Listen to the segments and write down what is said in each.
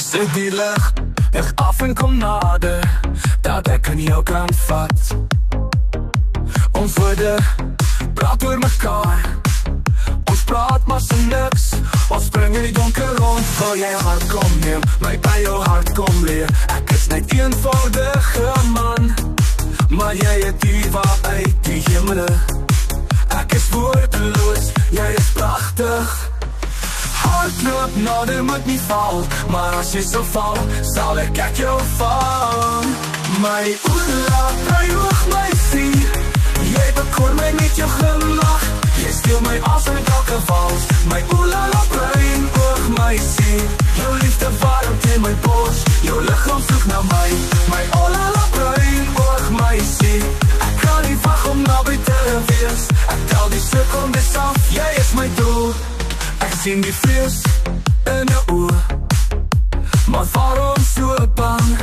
Sit die lig, lig af en kom nader, dat ek in jou kan vat. Ons woorde praat oor mekaar, ons praat maar so niks. Ons spring in die donker rond, wil jy hart kom neem, my by jou hart kom leer. Ek is net eenvoudige man, maar jy het die waar uit die hemele. Ek is woordeloos, jy is pragtig. Hardloop nader moet nie val, maar as jy so val, sal ek jou vang. My oela, my oog, my sien, jy bekoor my met jou glimlach. Jy steel my asem met elke vals. My oela, bruin oog, my sien, jou liefde warmte in my bos, jou lichaam soek na my. My oela, bruin oog, my sien, ek kan nie wag om naby te wees. Ek tel die sekondes af, jy is my doel. Ek sien die vrees in jou oor, maar waarom so bang?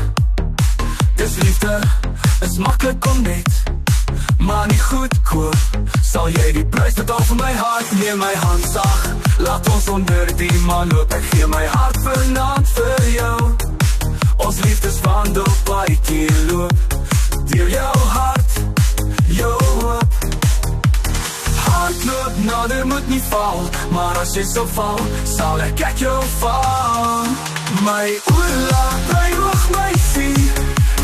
Dis liefde, is makkelijk om net, maar nie goedkoop. Sal jy die prijs betaal vir my hart? Neem my hand sag, laat ons onder die maan loop. Ek gee my hart vanaand vir jou. Ons liefdeswandel paadjie loop, deel jou hart, jou hoop. Hardloop nader moet nie val, maar as jy so val, sal ek jou vang. My oela, my oog, my sien,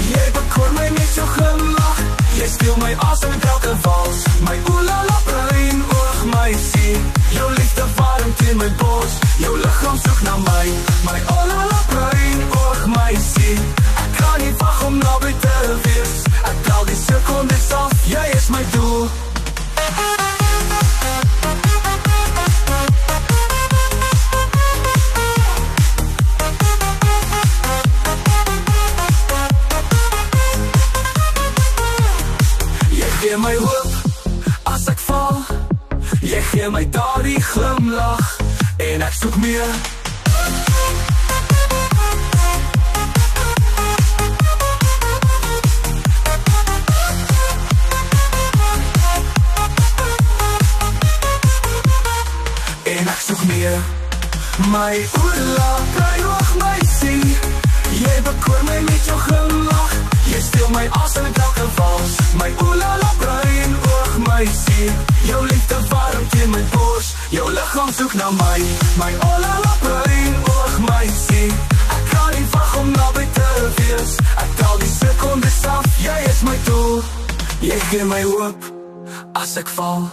jy bekoor my met jou glimlach. Jy steel my asem met elke vals. My oela, bruin oog, my sien, jou liefde warmte in my bos, jou lichaam soek na my. My oela, bruin oog, my sien, ek kan nie wag om naby te wees. Ek tel die sekondes af, jy is my doel. Gee my hoop, as ek val, jy gee my daar die glimlach, en ek soek meer. En ek soek meer. My oela, my oog, my sien, jy bekoor my met jou glimlach. Jy steel my asem met elke vals. My oela, bruin oog, my sien, jou liefde warmte in my bos, jou lichaam soek na my. My oela, bruin oog, my sien, ek kan nie wag om naby te wees. Ek tel die sekondes af, jy is my doel. Jy gee my hoop, as ek val.